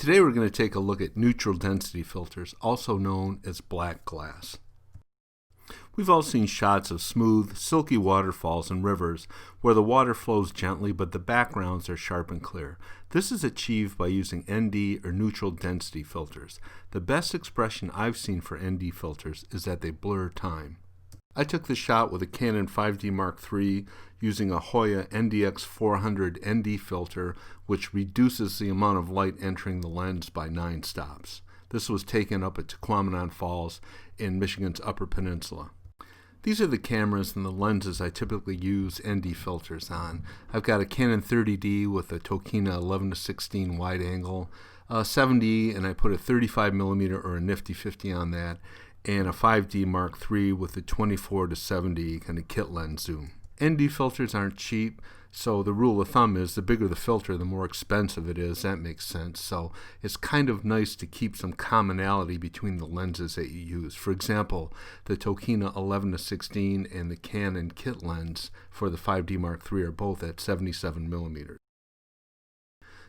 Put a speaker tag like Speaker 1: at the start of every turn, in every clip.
Speaker 1: Today we're going to take a look at neutral density filters, also known as black glass. We've all seen shots of smooth, silky waterfalls and rivers where the water flows gently but the backgrounds are sharp and clear. This is achieved by using ND or neutral density filters. The best expression I've seen for ND filters is that they blur time. I took the shot with a Canon 5D Mark III using a Hoya NDX 400 ND filter, which reduces the amount of light entering the lens by 9 stops. This was taken up at Tequamanon Falls in Michigan's Upper Peninsula. These are the cameras and the lenses I typically use ND filters on. I've got a Canon 30D with a Tokina 11-16 wide angle, 7D, and I put a 35mm or a nifty 50 on that, and a 5D Mark III with a 24-70 kind of kit lens zoom. ND filters aren't cheap, so the rule of thumb is the bigger the filter, the more expensive it is. That makes sense. So it's kind of nice to keep some commonality between the lenses that you use. For example, the Tokina 11-16 and the Canon kit lens for the 5D Mark III are both at 77mm.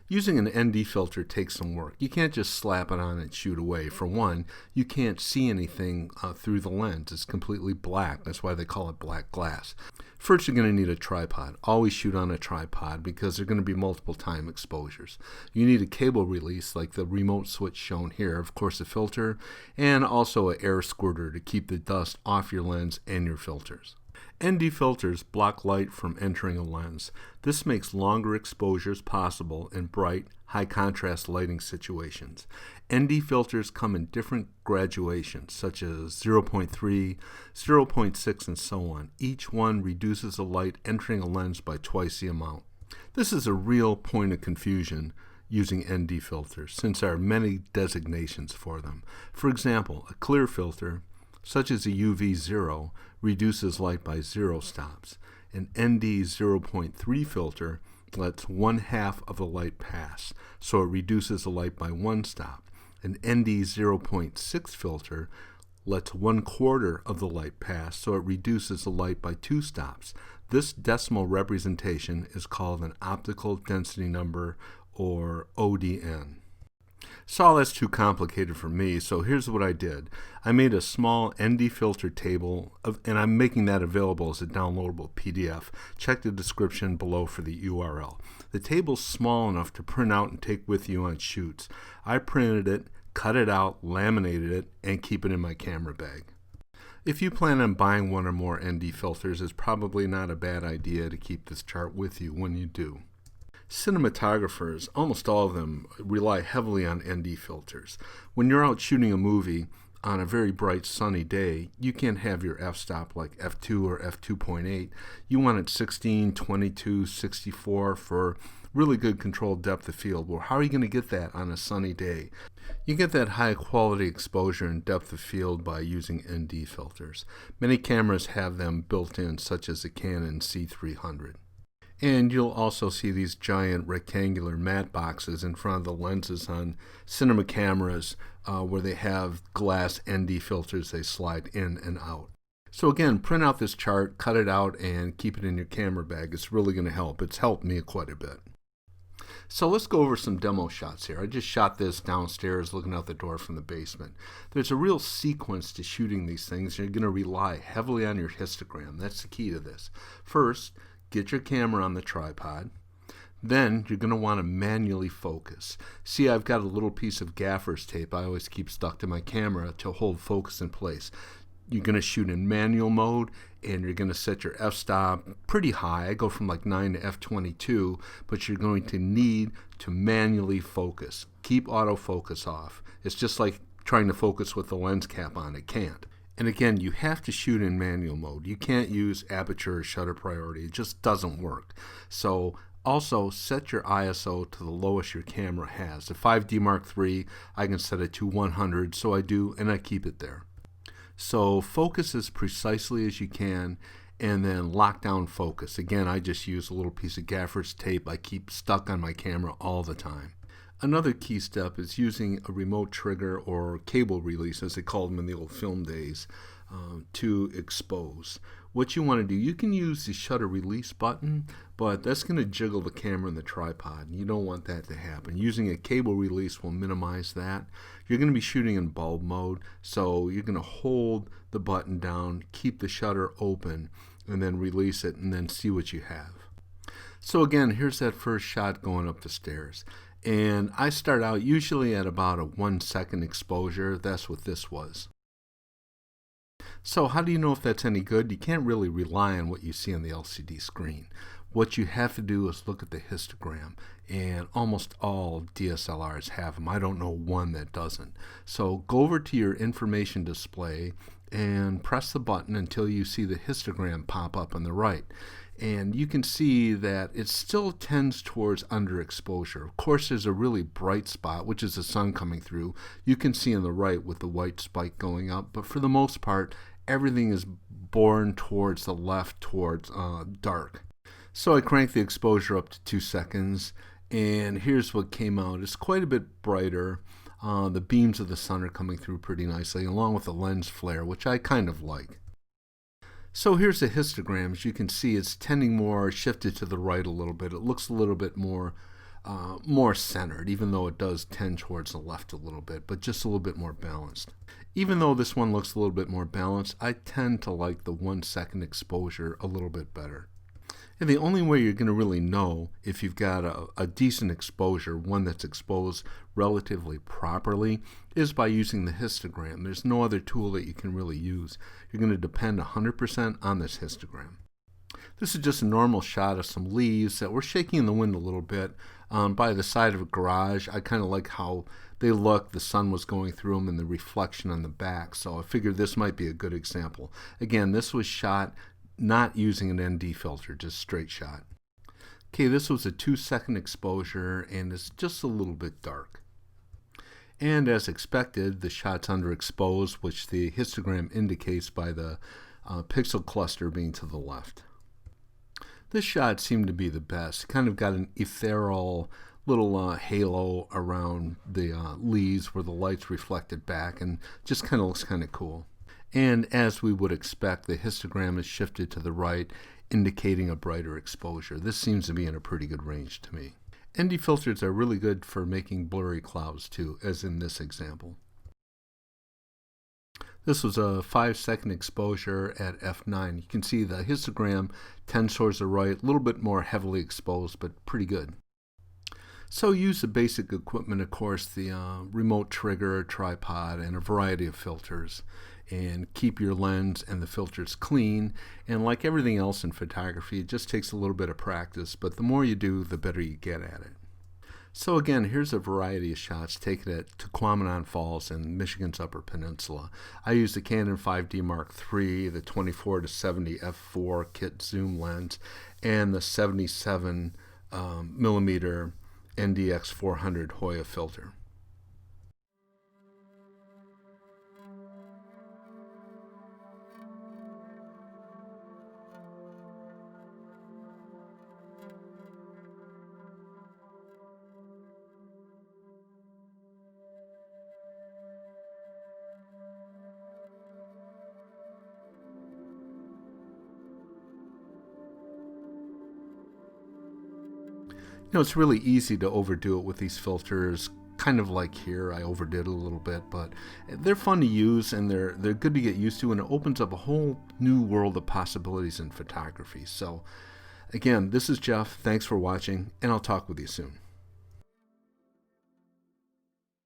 Speaker 1: Using an ND filter takes some work. You can't just slap it on and shoot away. For one, you can't see anything through the lens. It's completely black. That's why they call it black glass. First, you're going to need a tripod. Always shoot on a tripod because there are going to be multiple time exposures. You need a cable release like the remote switch shown here, of course a filter, and also an air squirter to keep the dust off your lens and your filters. ND filters block light from entering a lens. This makes longer exposures possible in bright, high-contrast lighting situations. ND filters come in different graduations, such as 0.3, 0.6, and so on. Each one reduces the light entering a lens by twice the amount. This is a real point of confusion using ND filters, since there are many designations for them. For example, a clear filter, such as a UV0, reduces light by 0 stops. An ND 0.3 filter lets 1/2 of the light pass, so it reduces the light by 1 stop. An ND 0.6 filter lets 1/4 of the light pass, so it reduces the light by 2 stops. This decimal representation is called an optical density number, or ODN. So that's too complicated for me, so here's what I did. I made a small ND filter table, and I'm making that available as a downloadable PDF. Check the description below for the URL. The table's small enough to print out and take with you on shoots. I printed it, cut it out, laminated it, and keep it in my camera bag. If you plan on buying one or more ND filters, it's probably not a bad idea to keep this chart with you when you do. Cinematographers, almost all of them, rely heavily on ND filters. When you're out shooting a movie on a very bright sunny day, you can't have your f-stop like f2 or f2.8. You want it 16, 22, 64 for really good controlled depth of field. Well, how are you going to get that on a sunny day? You get that high quality exposure and depth of field by using ND filters. Many cameras have them built in, such as the Canon C300. And you'll also see these giant rectangular matte boxes in front of the lenses on cinema cameras where they have glass ND filters they slide in and out. So again, print out this chart, cut it out, and keep it in your camera bag. It's really going to help. It's helped me quite a bit. So let's go over some demo shots here. I just shot this downstairs looking out the door from the basement. There's a real sequence to shooting these things. You're going to rely heavily on your histogram. That's the key to this. First, get your camera on the tripod. Then you're going to want to manually focus. See, I've got a little piece of gaffer's tape I always keep stuck to my camera to hold focus in place. You're going to shoot in manual mode, and you're going to set your f-stop pretty high. I go from like 9 to f22, but you're going to need to manually focus. Keep autofocus off. It's just like trying to focus with the lens cap on. It can't. And again, you have to shoot in manual mode. You can't use aperture or shutter priority. It just doesn't work. So also set your ISO to the lowest your camera has. The 5D Mark III, I can set it to 100, so I do, and I keep it there. So focus as precisely as you can, and then lock down focus. Again, I just use a little piece of gaffer's tape I keep stuck on my camera all the time. Another key step is using a remote trigger or cable release, as they called them in the old film days, to expose. what you want to do, you can use the shutter release button, but that's going to jiggle the camera and the tripod, and you don't want that to happen. Using a cable release will minimize that. You're going to be shooting in bulb mode, so you're going to hold the button down, keep the shutter open, and then release it, and then see what you have. So again, here's that first shot going up the stairs. And I start out usually at about a 1 second exposure. That's what this was. So how do you know if that's any good? You can't really rely on what you see on the LCD screen. What you have to do is look at the histogram, and almost all DSLRs have them. I don't know one that doesn't. So go over to your information display and press the button until you see the histogram pop up on the right. And you can see that it still tends towards underexposure. Of course, there's a really bright spot, which is the sun coming through. You can see on the right with the white spike going up, but for the most part, everything is borne towards the left, towards dark. So I cranked the exposure up to 2 seconds, and here's what came out. It's quite a bit brighter. The beams of the sun are coming through pretty nicely, along with the lens flare, which I kind of like. So here's the histogram. As you can see, it's tending more shifted to the right a little bit. It looks a little bit more centered, even though it does tend towards the left a little bit, but just a little bit more balanced. Even though this one looks a little bit more balanced, I tend to like the 1 second exposure a little bit better. And the only way you're going to really know if you've got a decent exposure, one that's exposed relatively properly, is by using the histogram. There's no other tool that you can really use. You're going to depend 100% on this histogram. This is just a normal shot of some leaves that were shaking in the wind a little bit by the side of a garage. I kind of like how they look. The sun was going through them and the reflection on the back. So I figured this might be a good example. Again, this was shot not using an ND filter, just straight shot. Okay, this was a 2 second exposure and it's just a little bit dark. And as expected, the shot's underexposed, which the histogram indicates by the pixel cluster being to the left. This shot seemed to be the best. Kind of got an ethereal little halo around the leaves where the light's reflected back, and just kind of looks kind of cool. And as we would expect, the histogram is shifted to the right, indicating a brighter exposure. This seems to be in a pretty good range to me. ND filters are really good for making blurry clouds too, as in this example. This was a 5 second exposure at f9. You can see the histogram tends towards the right, a little bit more heavily exposed, but pretty good. So use the basic equipment, of course, the remote trigger, tripod, and a variety of filters. And keep your lens and the filters clean. And like everything else in photography, it just takes a little bit of practice, but the more you do, the better you get at it. So again, here's a variety of shots taken at Tequamanon Falls in Michigan's Upper Peninsula. I used the Canon 5D Mark III, the 24-70 f4 kit zoom lens, and the 77 millimeter NDX 400 Hoya filter. You know, it's really easy to overdo it with these filters, kind of like here. I overdid it a little bit, but they're fun to use and they're good to get used to, and it opens up a whole new world of possibilities in photography. So again, this is Jeff. Thanks for watching, and I'll talk with you soon.